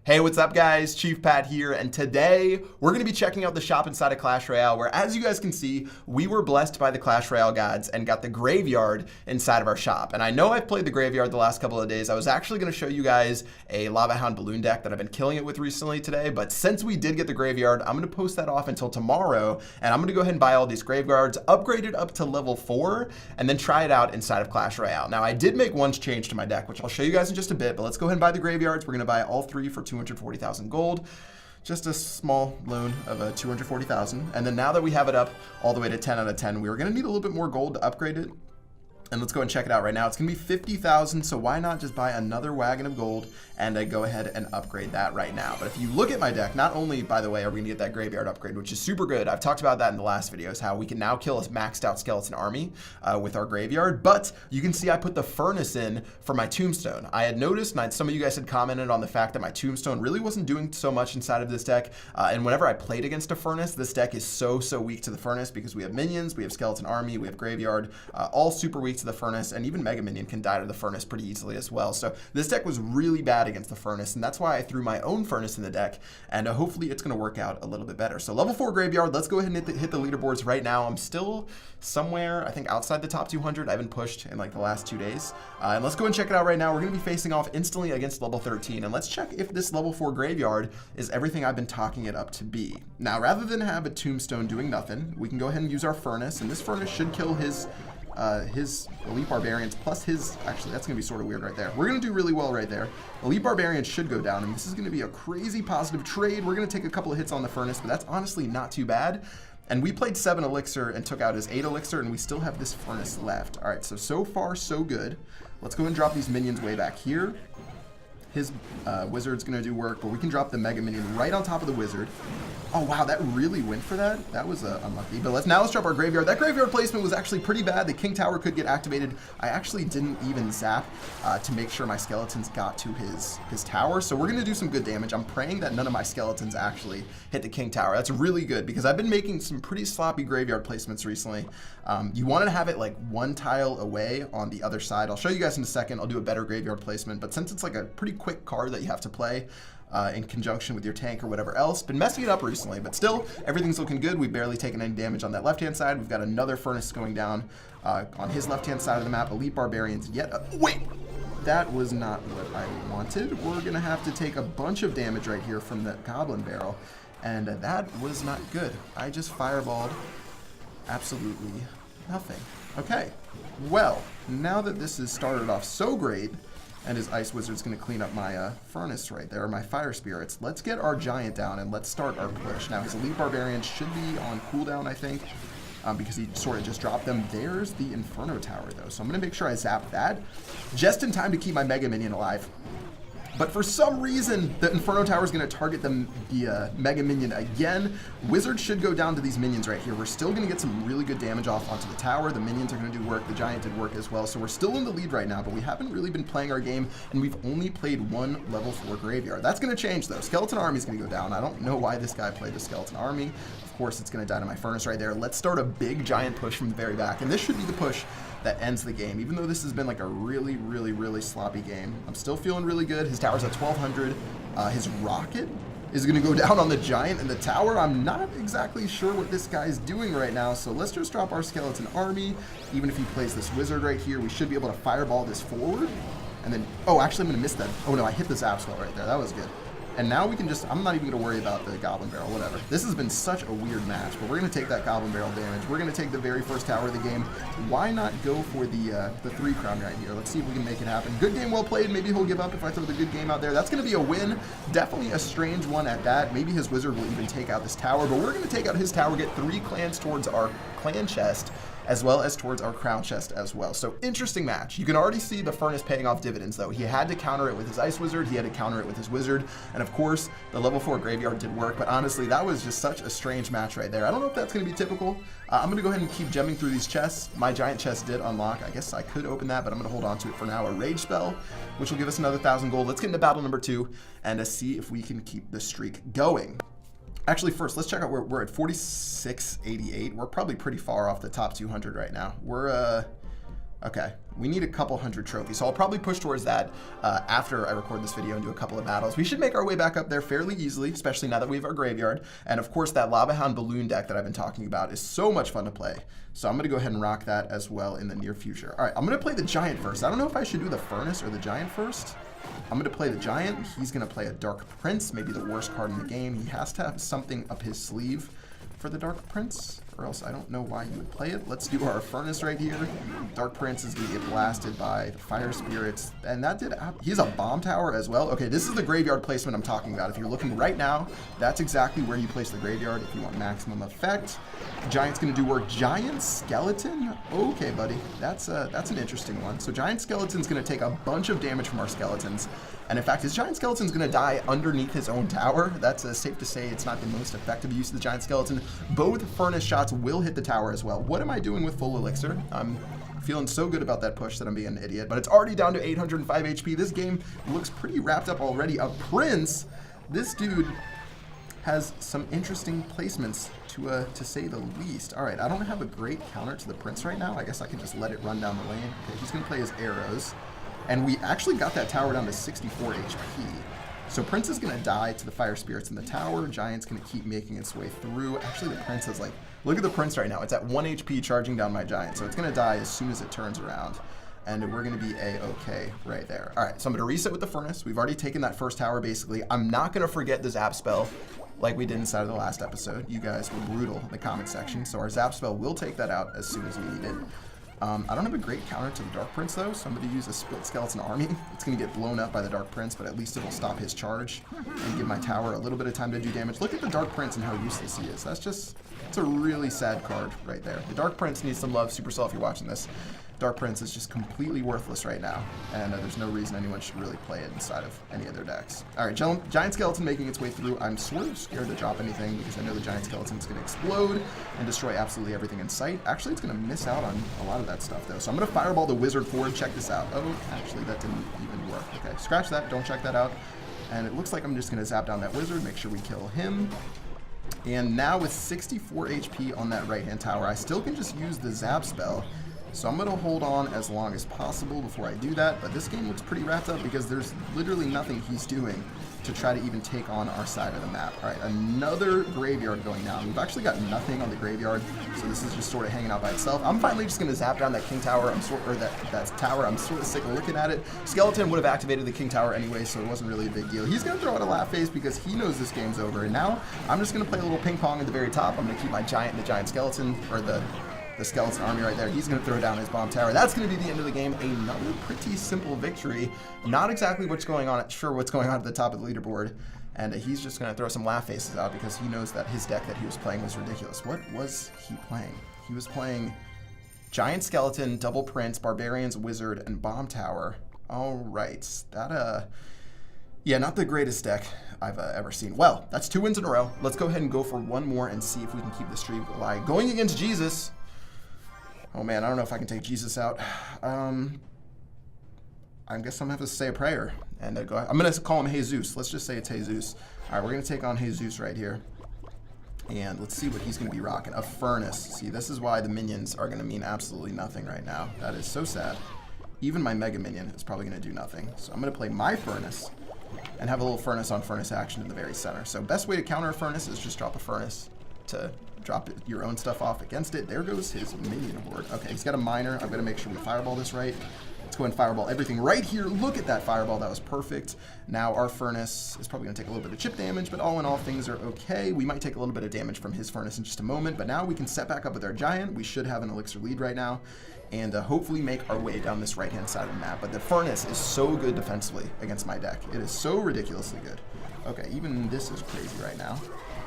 Hey, what's up guys? Chief Pat here, and today we're going to be checking out the shop inside of Clash Royale, where as you guys can see, we were blessed by the Clash Royale gods and got the graveyard inside of our shop. And I know I've played the graveyard the last couple of days. I was actually going to show you guys a Lava Hound balloon deck that I've been killing it with recently today, but since we did get the graveyard, I'm going to post that off until tomorrow, and I'm going to go ahead and buy all these graveyards, upgrade it up to level 4, and then try it out inside of Clash Royale. Now, I did make one change to my deck, which I'll show you guys in just a bit, but let's go ahead and buy the graveyards. We're going to buy all 3 for 240,000 gold, just a small loan of 240,000. And then now that we have it up all the way to 10 out of 10, we're going to need a little bit more gold to upgrade it. And let's go and check it out right now. It's going to be 50,000, so why not just buy another wagon of gold and go ahead and upgrade that right now. But if you look at my deck, not only, by the way, are we going to get that graveyard upgrade, which is super good. I've talked about that in the last videos, how we can now kill a maxed out skeleton army with our graveyard. But you can see I put the furnace in for my tombstone. I had noticed, and some of you guys had commented on the fact that my tombstone really wasn't doing so much inside of this deck. And whenever I played against a furnace, this deck is so weak to the furnace because we have minions, we have skeleton army, we have graveyard, all super weak to the furnace, and even Mega Minion can die to the furnace pretty easily as well. So this deck was really bad against the furnace, and that's why I threw my own furnace in the deck, and hopefully it's going to work out a little bit better. So level 4 graveyard, let's go ahead and hit the leaderboards right now. I'm still somewhere, I think, outside the top 200. I haven't pushed in like the last 2 days. And let's go and check it out right now. We're going to be facing off instantly against level 13, and let's check if this level 4 graveyard is everything I've been talking it up to be. Now, rather than have a tombstone doing nothing, we can go ahead and use our furnace, and this furnace should kill his Elite Barbarians plus his, actually that's going to be sort of weird right there. We're going to do really well right there. Elite Barbarians should go down, and this is going to be a crazy positive trade. We're going to take a couple of hits on the furnace, but that's honestly not too bad. And we played 7 elixir and took out his 8 elixir, and we still have this furnace left. All right, so far so good. Let's go and drop these minions way back here. His wizard's going to do work, but we can drop the Mega Minion right on top of the wizard. Oh, wow, that really went for that. That was unlucky. But let's drop our graveyard. That graveyard placement was actually pretty bad. The King Tower could get activated. I actually didn't even zap to make sure my skeletons got to his tower. So we're going to do some good damage. I'm praying that none of my skeletons actually hit the King Tower. That's really good because I've been making some pretty sloppy graveyard placements recently. You want to have it like 1 tile away on the other side. I'll show you guys in a second. I'll do a better graveyard placement. But since it's like a pretty quick card that you have to play, in conjunction with your tank or whatever else. Been messing it up recently, but still, everything's looking good. We've barely taken any damage on that left-hand side. We've got another furnace going down on his left-hand side of the map. Elite Barbarians wait! That was not what I wanted. We're going to have to take a bunch of damage right here from that Goblin Barrel, and that was not good. I just fireballed absolutely nothing. Okay, well, now that this has started off so great, and his Ice Wizard's going to clean up my furnace right there, my Fire Spirits. Let's get our Giant down and let's start our push. Now, his Elite Barbarians should be on cooldown, I think, because he sort of just dropped them. There's the Inferno Tower, though, so I'm going to make sure I zap that just in time to keep my Mega Minion alive. But for some reason, the Inferno Tower is going to target the Mega Minion again. Wizard should go down to these minions right here. We're still going to get some really good damage off onto the tower. The minions are going to do work. The Giant did work as well. So we're still in the lead right now, but we haven't really been playing our game, and we've only played 1 level 4 graveyard. That's going to change, though. Skeleton Army is going to go down. I don't know why this guy played the Skeleton Army. Of course, it's going to die to my furnace right there. Let's start a big Giant push from the very back, and this should be the push that ends the game. Even though this has been like a really sloppy game, I'm still feeling really good. His tower's at 1200. His rocket is going to go down on the Giant and the tower. I'm not exactly sure what this guy's doing right now, so let's just drop our Skeleton Army. Even if he plays this wizard right here, we should be able to fireball this forward. And then, oh, actually I'm going to miss that. Oh no, I hit the zap spell right there. That was good. And now we can just, I'm not even going to worry about the Goblin Barrel, whatever. This has been such a weird match, but we're going to take that Goblin Barrel damage. We're going to take the very first tower of the game. Why not go for the 3 crown right here? Let's see if we can make it happen. Good game, well played. Maybe he'll give up if I throw the good game out there. That's going to be a win. Definitely a strange one at that. Maybe his wizard will even take out this tower, but we're going to take out his tower, get 3 clans towards our clan chest, as well as towards our crown chest as well. So interesting match. You can already see the furnace paying off dividends, though. He had to counter it with his Ice Wizard, he had to counter it with his Wizard, and of course the level 4 graveyard did work. But honestly, that was just such a strange match right there. I don't know if that's going to be typical. I'm going to go ahead and keep gemming through these chests. My Giant chest did unlock. I guess I could open that, but I'm going to hold on to it for now. A Rage Spell, which will give us another 1,000 gold. Let's get into battle number 2 and see if we can keep the streak going. Actually, first, let's check out where we're at 4688. We're probably pretty far off the top 200 right now. We're Okay, we need a couple hundred trophies, so I'll probably push towards that after I record this video and do a couple of battles. We should make our way back up there fairly easily, especially now that we have our graveyard. And of course, that Lava Hound Balloon deck that I've been talking about is so much fun to play. So I'm going to go ahead and rock that as well in the near future. All right, I'm going to play the Giant first. I don't know if I should do the Furnace or the Giant first. I'm going to play the Giant. He's going to play a Dark Prince, maybe the worst card in the game. He has to have something up his sleeve for the Dark Prince, or else I don't know why you would play it. Let's do our Furnace right here. Dark Prince is going to get blasted by the Fire Spirits, and that did, he's a Bomb Tower as well. Okay, this is the graveyard placement I'm talking about. If you're looking right now, that's exactly where you place the graveyard if you want maximum effect. Giant's going to do work. Giant Skeleton? Okay, buddy, that's an interesting one. So Giant Skeleton's going to take a bunch of damage from our skeletons, and in fact, his Giant Skeleton's going to die underneath his own tower. That's safe to say it's not the most effective use of the Giant Skeleton. Both Furnace shots will hit the tower as well. What am I doing with full elixir? I'm feeling so good about that push that I'm being an idiot, but it's already down to 805 HP. This game looks pretty wrapped up already. A Prince, this dude has some interesting placements to say the least. All right, I don't have a great counter to the Prince right now. I guess I can just let it run down the lane. Okay, he's gonna play his arrows, and we actually got that tower down to 64 HP. So Prince is going to die to the Fire Spirits in the tower. Giant's going to keep making its way through. Actually, the Prince is like, look at the Prince right now. It's at 1 HP charging down my Giant. So it's going to die as soon as it turns around. And we're going to be A-okay right there. All right, so I'm going to reset with the Furnace. We've already taken that first tower, basically. I'm not going to forget the Zap spell like we did inside of the last episode. You guys were brutal in the comment section. So our Zap spell will take that out as soon as we need it. I don't have a great counter to the Dark Prince, though, so I'm going to use a Split Skeleton Army. It's going to get blown up by the Dark Prince, but at least it'll stop his charge and give my tower a little bit of time to do damage. Look at the Dark Prince and how useless he is. It's a really sad card right there. The Dark Prince needs some love. Supercell, if you're watching this. Dark Prince is just completely worthless right now, and there's no reason anyone should really play it inside of any of their decks. All right, Giant Skeleton making its way through. I'm sort of scared to drop anything because I know the Giant Skeleton is going to explode and destroy absolutely everything in sight. Actually, it's going to miss out on a lot of that stuff, though. So I'm going to Fireball the Wizard forward. Check this out. Oh, actually, that didn't even work. Okay, scratch that. Don't check that out. And it looks like I'm just going to zap down that Wizard, make sure we kill him. And now with 64 HP on that right-hand tower, I still can just use the Zap spell. So I'm going to hold on as long as possible before I do that, but this game looks pretty wrapped up because there's literally nothing he's doing to try to even take on our side of the map. All right, another graveyard going down. We've actually got nothing on the graveyard, so this is just sort of hanging out by itself. I'm finally just going to zap down that King Tower. That tower. I'm sort of sick of looking at it. Skeleton would have activated the King Tower anyway, so it wasn't really a big deal. He's going to throw out a laugh face because he knows this game's over, and now I'm just going to play a little ping pong at the very top. I'm going to keep my Giant and the Giant Skeleton, or the Skeleton Army right there. He's going to throw down his Bomb Tower. That's going to be the end of the game. Another pretty simple victory. Not exactly what's going on at the top of the leaderboard. And he's just going to throw some laugh faces out because he knows that his deck that he was playing was ridiculous. What was he playing? He was playing Giant Skeleton, Double Prince, Barbarians, Wizard, and Bomb Tower. All right. Yeah, not the greatest deck I've ever seen. Well, that's 2 wins in a row. Let's go ahead and go for one more and see if we can keep the streak alive. Going against Jesus. Oh man, I don't know if I can take Jesus out. I guess I'm gonna have to say a prayer and I'm gonna call him Jesus. Let's just say it's Jesus. All right, we're gonna take on Jesus right here, and let's see what he's gonna be rocking. A Furnace. See, this is why the minions are gonna mean absolutely nothing right now. That is so sad. Even my Mega Minion is probably gonna do nothing. So I'm gonna play my Furnace and have a little Furnace on Furnace action in the very center. So best way to counter a Furnace is just drop a Furnace to drop your own stuff off against it. There goes his minion horde. Okay, he's got a miner. I'm going to make sure we fireball this right. Let's go and fireball everything right here. Look at that fireball. That was perfect. Now our Furnace is probably going to take a little bit of chip damage, but all in all, things are okay. We might take a little bit of damage from his Furnace in just a moment, but now we can set back up with our Giant. We should have an elixir lead right now, and hopefully make our way down this right-hand side of the map. But the Furnace is so good defensively against my deck. It is so ridiculously good. Okay, even this is crazy right now.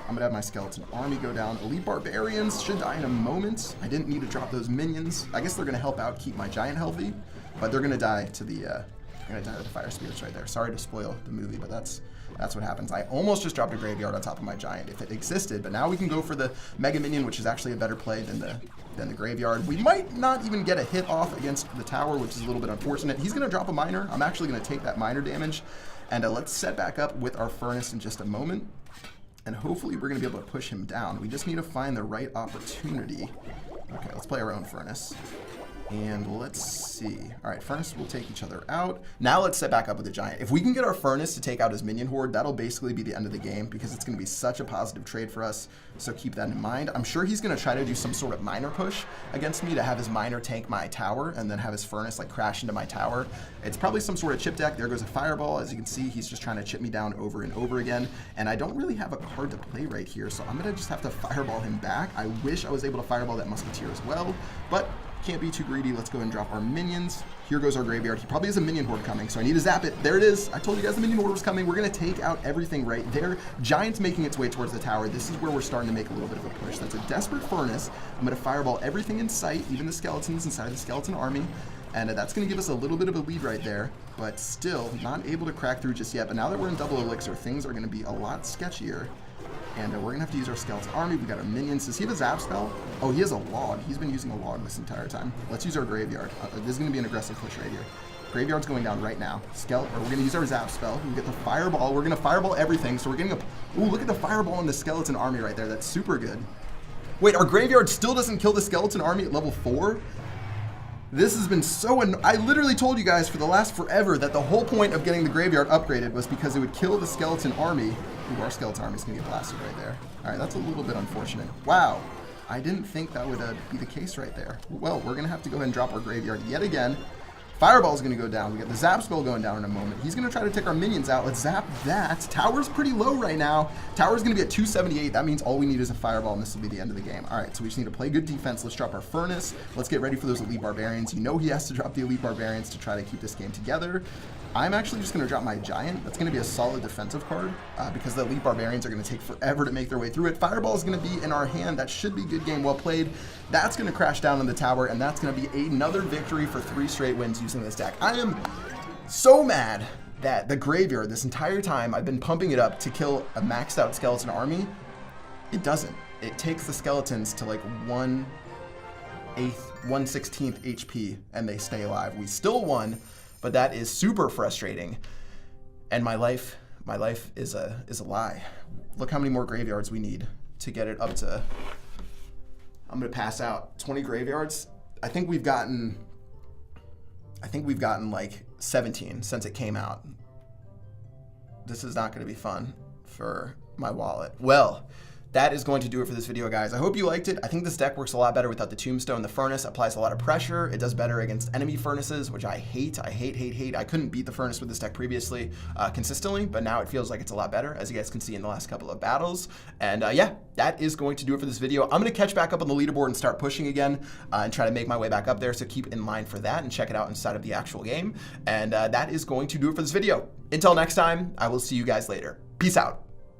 I'm going to have my Skeleton Army go down. Elite Barbarians should die in a moment. I didn't need to drop those minions. I guess they're going to help out keep my Giant healthy, but they're going to die to the Fire Spirits right there. Sorry to spoil the movie, but that's what happens. I almost just dropped a Graveyard on top of my Giant if it existed, but now we can go for the Mega Minion, which is actually a better play than the Graveyard. We might not even get a hit off against the tower, which is a little bit unfortunate. He's going to drop a Miner. I'm actually going to take that Miner damage, and let's set back up with our Furnace in just a moment. And hopefully we're going to be able to push him down. We just need to find the right opportunity. Okay, let's play our own Furnace. And let's see. All right, Furnace will take each other out. Now let's set back up with the Giant. If we can get our Furnace to take out his minion horde, that'll basically be the end of the game because it's going to be such a positive trade for us. So keep that in mind. I'm sure he's going to try to do some sort of miner push against me to have his miner tank my tower and then have his Furnace like crash into my tower. It's probably some sort of chip deck. There goes a Fireball. As you can see, he's just trying to chip me down over and over again. And I don't really have a card to play right here, so I'm going to just have to Fireball him back. I wish I was able to Fireball that Musketeer as well, but can't be too greedy. Let's go ahead and drop our minions. Here goes our graveyard. He probably has a minion horde coming, so I need to zap it. There it is. I told you guys the minion horde was coming. We're going to take out everything right there. Giant's making its way towards the tower. This is where we're starting to make a little bit of a push. That's a desperate Furnace. I'm going to Fireball everything in sight, even the skeletons inside the skeleton army. And that's going to give us a little bit of a lead right there, but still not able to crack through just yet. But now that we're in double elixir, things are going to be a lot sketchier. And we're going to have to use our skeleton army. We got our minions. Does he have a zap spell? Oh, he has a log. He's been using a log this entire time. Let's use our graveyard. This is going to be an aggressive push right here. Graveyard's going down right now. We're going to use our zap spell. We get the fireball. We're going to fireball everything. So we're getting a... Ooh, look at the fireball in the skeleton army right there. That's super good. Wait, our graveyard still doesn't kill the skeleton army at level 4? This has been so I literally told you guys for the last forever that the whole point of getting the graveyard upgraded was because it would kill the skeleton army. Ooh, our skeleton army is going to get blasted right there. All right, that's a little bit unfortunate. Wow, I didn't think that would be the case right there. Well, we're going to have to go ahead and drop our graveyard yet again. Fireball's going to go down. We got the zap spell going down in a moment. He's going to try to take our minions out. Let's zap that. Tower's pretty low right now. Tower's going to be at 278. That means all we need is a fireball, and this will be the end of the game. All right, so we just need to play good defense. Let's drop our Furnace. Let's get ready for those elite barbarians. You know he has to drop the elite barbarians to try to keep this game together. I'm actually just going to drop my Giant. That's going to be a solid defensive card because the elite barbarians are going to take forever to make their way through it. Fireball is going to be in our hand. That should be good game, well played. That's going to crash down on the tower, and that's going to be another victory for 3 straight wins using this deck. I am so mad that the graveyard, this entire time, I've been pumping it up to kill a maxed out skeleton army. It doesn't. It takes the skeletons to like 1/8, 1/16 HP, and they stay alive. We still won, but that is super frustrating. And my life is a lie. Look how many more graveyards we need to get it up to, I'm gonna pass out, 20 graveyards. I think we've gotten like 17 since it came out. This is not gonna be fun for my wallet. Well, that is going to do it for this video, guys. I hope you liked it. I think this deck works a lot better without the Tombstone. The Furnace applies a lot of pressure. It does better against enemy Furnaces, which I hate. I hate. I couldn't beat the Furnace with this deck previously consistently, but now it feels like it's a lot better, as you guys can see in the last couple of battles. And yeah, that is going to do it for this video. I'm going to catch back up on the leaderboard and start pushing again and try to make my way back up there, so keep in mind for that and check it out inside of the actual game. And that is going to do it for this video. Until next time, I will see you guys later. Peace out.